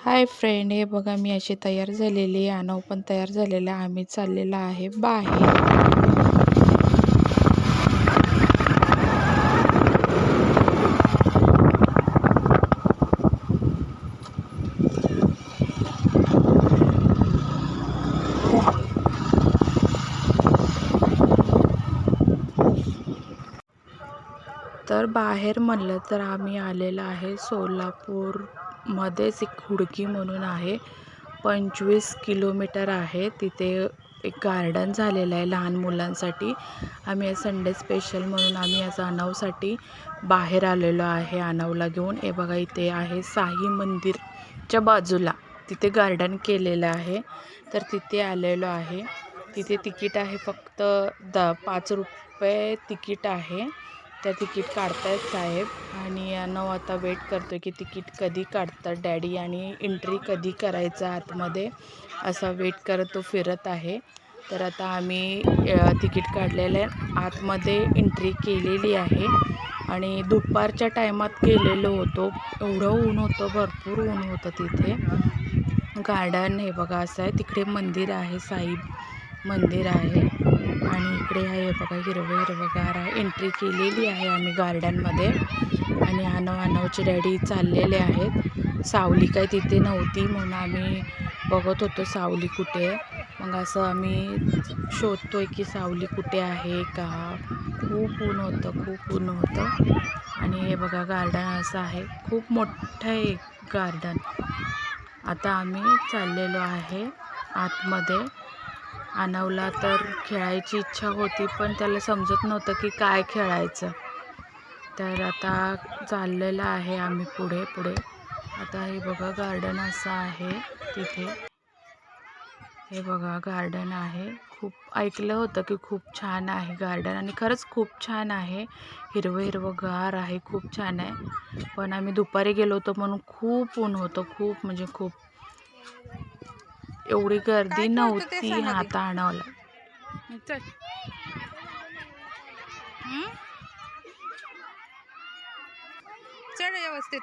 Hi friend, हे बघा मी अशी तयार झालेली आहे. अनव पण तयार झालेला आहे. आम्ही चाललेला आहे बाहेर. तर बाहेर म्हणलं तर आम्ही आलेला आहे सोलापूरमध्येच एक हुडकी म्हणून आहे. 25 किलोमीटर आहे. तिथे एक गार्डन झालेलं आहे लहान मुलांसाठी. आम्ही आज संडे स्पेशल म्हणून आम्ही आज अनवसाठी बाहेर आलेलो आहे अनवला घेऊन. हे बघा इथे आहे साई मंदिरच्या बाजूला तिथे गार्डन केलेलं आहे. तर तिथे आलेलो आहे. तिथे तिकीट आहे फक्त 5 रुपये तिकीट आहे. त्या तिकीट काढतायत साहेब आणि अनव आता वेट करतोय की तिकीट कधी काढतात डॅडी आणि एंट्री कधी करायचं आतमध्ये, असा वेट करत तो फिरत आहे. तर आता आम्ही तिकीट काढलेलं आहे, आतमध्ये एंट्री केलेली आहे आणि दुपारच्या टायमात गेलेलो होतो. एवढं ऊन होतं, भरपूर ऊन होतं तिथे. गार्डन हे बघा असं आहे. तिकडे मंदिर आहे, साई मंदिर आहे आणि इकडे आहे बघा हिरवगार आहे. एंट्री केलेली आहे आम्ही गार्डनमध्ये आणि अनवचे डॅडी चाललेले आहेत. सावली काय तिथे नव्हती म्हणून आम्ही बघत होतो सावली कुठे आहे. मग असं आम्ही शोधतोय की सावली कुठे आहे का. खूप ऊन होतं आणि हे बघा गार्डन असं आहे. खूप मोठं आहे गार्डन. आता आम्ही चाललेलो आहे आतमध्ये. अनवला तर खेळायची इच्छा होती पण त्याला समजत नव्हतं की काय खेळायचं. तर आता चाललेलं आहे आम्ही पुढे. आता हे बघा गार्डन असं आहे तिथे. हे बघा गार्डन आहे. खूप ऐकलं होतं की खूप छान आहे गार्डन आणि खरंच खूप छान आहे. हिरवगार आहे, खूप छान आहे. पण आम्ही दुपारी गेलो होतो म्हणून खूप ऊन होतं, खूप म्हणजे खूप. एवढी गर्दी नव्हती आता अनवला. चढ व्यवस्थित.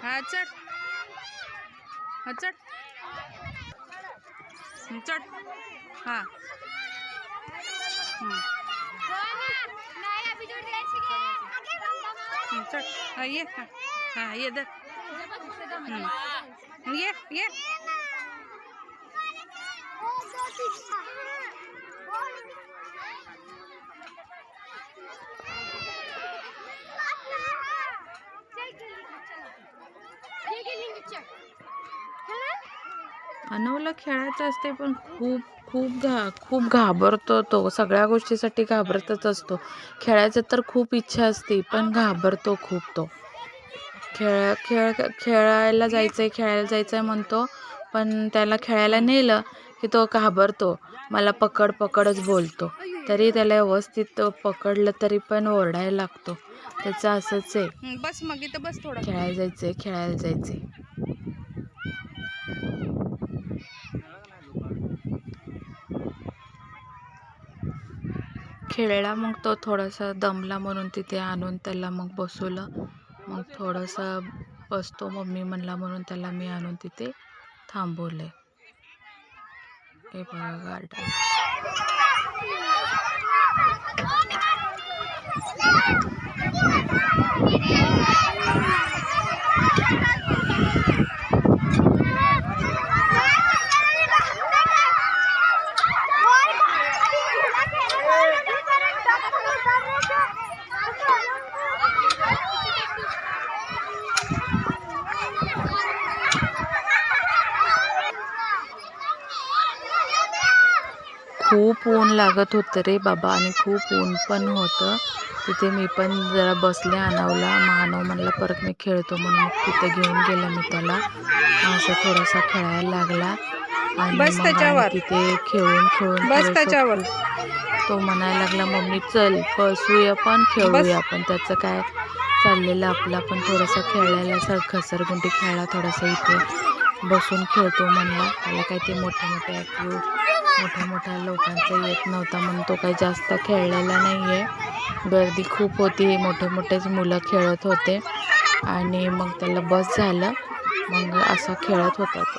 हा चढ. हा चढ. चढ. हा चढ. हा ये. हा ये दर. ये. अनवला खेळायचं असते पण खूप घाबरतो तो. सगळ्या गोष्टीसाठी घाबरतच असतो. खेळायचं तर खूप इच्छा असते पण घाबरतो खूप तो. खेळायला जायचंय म्हणतो पण त्याला खेळायला नेलं की तो घाबरतो. मला पकडच बोलतो. तरी त्याला व्यवस्थित पकडलं तरी पण ओरडायला लागतो. त्याचं असंच आहे. बस मग इथं बस थोडं. खेळायला जायचंय. खेळला मग तो थोडासा दमला म्हणून तिथे आणून त्याला मग बसवलं. मग थोडासा बसतो मम्मी म्हणला म्हणून त्याला मी आणून तिथे थांबवले. हे बघा गार्डन. खूप ऊन लागत होतं रे बाबा आणि खूप ऊन पण होतं तिथे. मी पण जरा बसले अनवला. अनव म्हणला परत मी खेळतो म्हणून तिथे घेऊन गेला मी त्याला. असं थोडासा खेळायला लागला आणि मग तिथे खेळून तो म्हणायला लागला मम्मी चल बसूया पण खेळूया पण. त्याचं काय चाललेलं आपला पण थोडासा खेळायला घसरगुंडी खेळला थोडासा इथे बसून खेळतो म्हणला. त्याला काय ते मोठ्या लोकांचा येत नव्हता म्हणून तो काही जास्त खेळलेला नाही आहे. गर्दी खूप होती, मोठेच मुलं खेळत होते आणि मग त्याला बस झालं. मग असा खेळत होता तो.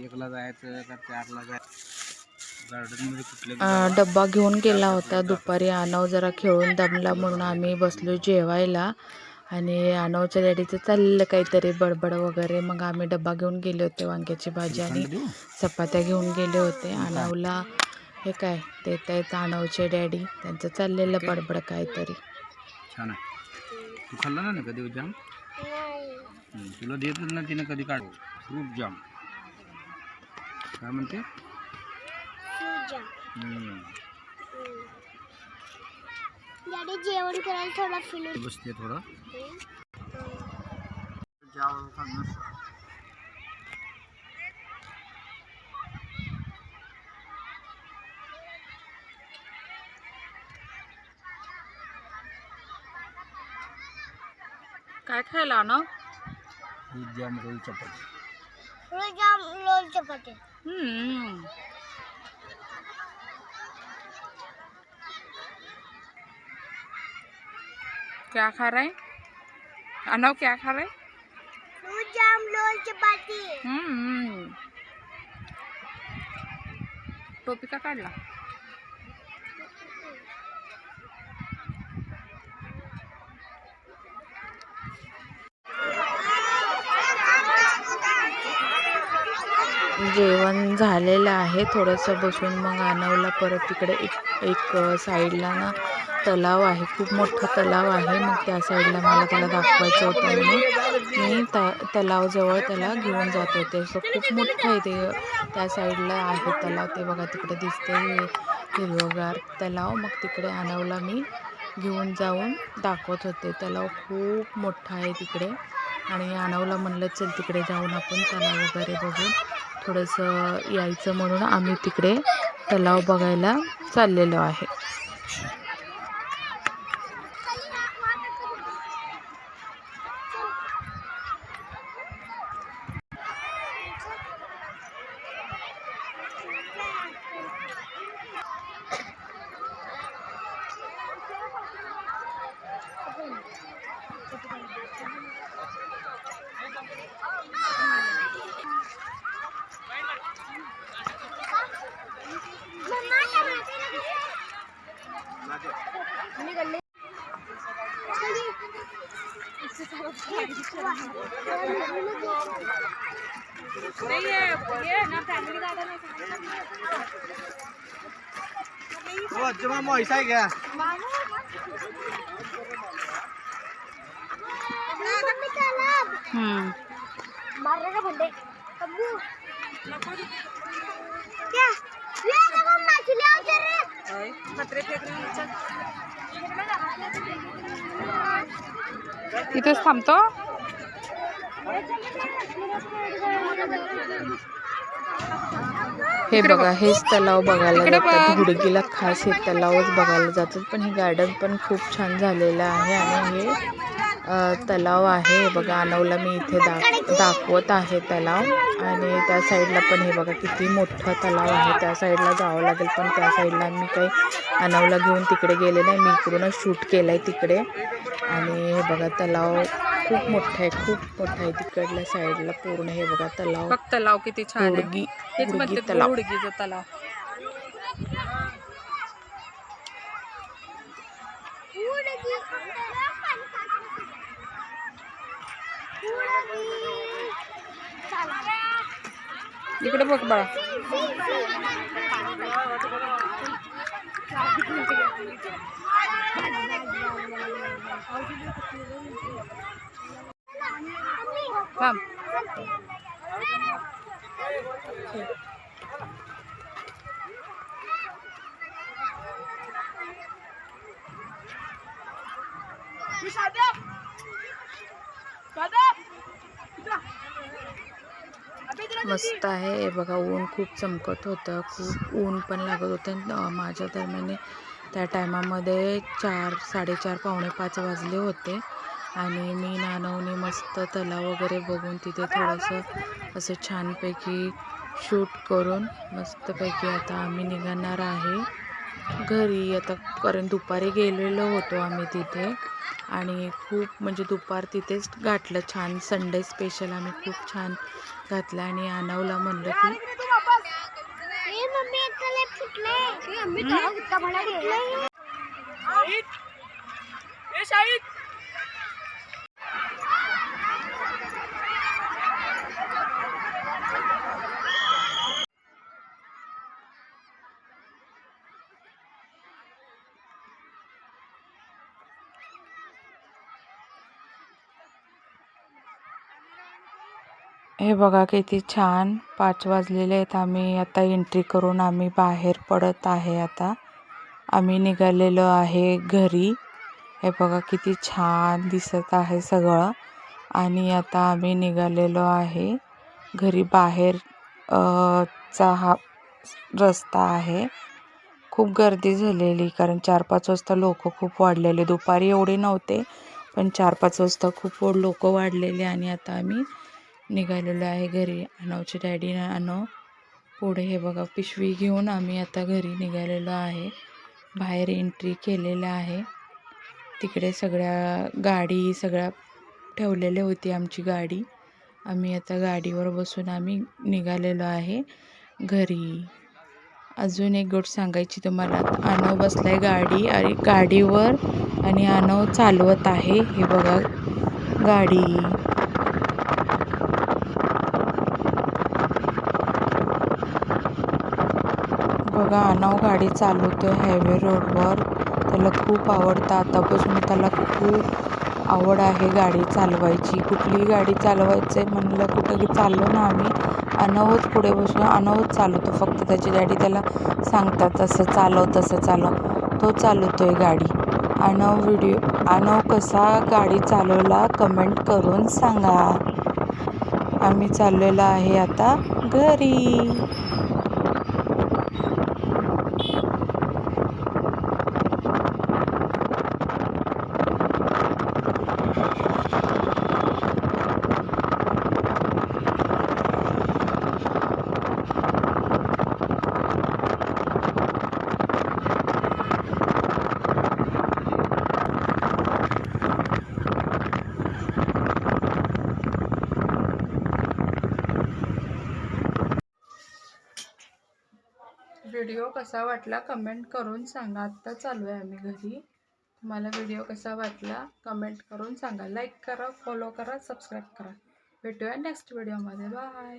एकला जायचं का चारला जायचं गार्डनमध्ये कुठले डब्बा घेऊन गेला होता दुपारी. आनव जरा खेळून दमला म्हणून आम्ही बसलो जेवायला. आणि आनवच्या डॅडीचं चाललं काहीतरी बडबड वगैरे. मग आम्ही डब्बा घेऊन गेले होते. वांग्याची भाजी आणि चपात्या घेऊन गेले होते. आनवला हे काय देत आहेत आनवचे डॅडी. त्यांचं चाललेलं बडबड काहीतरी. छान आहे. तू खाल्ला ना कधी जाम? तुला देतच ना तिने कधी काढ. फ्रूट जाम काय म्हणते? डॅडी जेवण करायला थोडा फिरून बसते थोडं काय खायला ना? फ्रूट जाम रोल चपाती. रोल चपाती. क्या खा रहा है अनव? क्या खा रहा है? फ्रूट जाम रोल चपाती. टोपी का काढला? जेवण झालेलं आहे. थोडंसं बसून मग आनवला परत तिकडे एक साईडला ना तलाव आहे. खूप मोठा तलाव आहे. मग त्या साईडला मला त्याला दाखवायचं होतं म्हणून मी तलावजवळ त्याला घेऊन जात होते. असं खूप मोठं आहे ते. त्या साईडला आहे तलाव. ते बघा तिकडे दिसते हिरवगार तलाव. मग तिकडे आनवला मी घेऊन जाऊन दाखवत होते. तलाव खूप मोठा आहे तिकडे. आणि आनवला म्हणलं चल तिकडे जाऊन आपण तलाव वगैरे बघून थोडंसं यायचं म्हणून आम्ही तिकडे तलाव बघायला चाललेलो आहे. ऐसा है क्या? मारने का बंदे अब्बू क्या ये देखो मछली आ रही है. पत्रे फेक रही है. इथेच थांबतो. हे बघा हेच तलाव बघायला जातात. हुडगीला खास हे तलावच बघायला जातात. पण हे गार्डन पण खूप छान झालेलं आहे. आणि हे तलाव आहे. हे बघा आनवला मी इथे दाखवत आहे तलाव. आणि त्या साईडला पण हे बघा किती मोठं तलाव आहे. त्या साईडला जावं लागेल. पण त्या साईडला मी काही आनवला घेऊन तिकडे गेले नाही. मी इकडूनच शूट केलं आहे तिकडे. आणि हे बघा तलाव खूप मोठं आहे. खूप मोठं आहे तिकडल्या साईडला पूर्ण. हे बघा तलाव. बघ तलाव किती छान आहे. हेच हुडगी म्हणते तलाव. हुडगीचा तलाव. इकडे बघ बाळा. थांब. मस्त आहे. हे बघा ऊन खूप चमकत होतं. खूप ऊन पण लागत होतं. माझ्या दरम्याने त्या टायमामध्ये 4, 4:30, 4:45 वाजले होते. आणि मी नानवने मस्त तलाव वगैरे बघून तिथे थोडंसं असं छानपैकी शूट करून मस्तपैकी आता आम्ही निघणार आहे घरी आता. कारण दुपारी गेलेलो होतो आम्ही तिथे आणि खूप म्हणजे दुपार तिथेच गाठलं छान. संडे स्पेशल आम्ही खूप छान घातलं आणि आनवला म्हणलं की हे बघा किती छान 5 वाजलेले आहेत. आम्ही आता एंट्री करून आम्ही बाहेर पडत आहे. आता आम्ही निघालेलो आहे घरी. हे बघा किती छान दिसत आहे सगळं. आणि आता आम्ही निघालेलो आहे घरी. बाहेर चा हा रस्ता आहे. खूप गर्दी झालेली कारण 4-5 वाजता लोक खूप वाढलेले. दुपारी एवढे नव्हते पण 4-5 वाजता खूप लोक वाढलेले. आणि आता आम्ही निघालेलो आहे घरी. आनवचे डॅडी आनव पुढे हे बघा पिशवी घेऊन आम्ही आता घरी निघालेलो आहे. बाहेर एंट्री केलेलं आहे. तिकडे सगळ्या गाडी सगळ्या ठेवलेली होती आमची गाडी. आम्ही आता गाडीवर बसून आम्ही निघालेलो आहे घरी. अजून एक गोष्ट सांगायची तुम्हाला. आनव बसलाय गाडीवर आणि आनव चालवत आहे. हे बघा गाडी. बघा आनव गाडी चालवतोय हायवे रोडवर. त्याला खूप आवडतं. आतापासून त्याला खूप आवड आहे गाडी चालवायची. कुठलीही गाडी चालवायचं म्हणलं कुठं चाललो ना आम्ही, आनवच पुढे बसून आनवच चालवतो. फक्त त्याची डॅडी त्याला सांगतात तसं चालव. तो चालवतोय गाडी. आनव कसा गाडी चालवला कमेंट करून सांगा. आम्ही चाललेलो आहे आता घरी. व्हिडिओ कसा वाटला कमेंट करून सांगा. आत्ता चालू आहे आम्ही घरी. तुम्हाला व्हिडिओ कसा वाटला कमेंट करून सांगा. लाईक करा, फॉलो करा, सबस्क्राईब करा. भेटूया नेक्स्ट व्हिडिओमध्ये. बाय.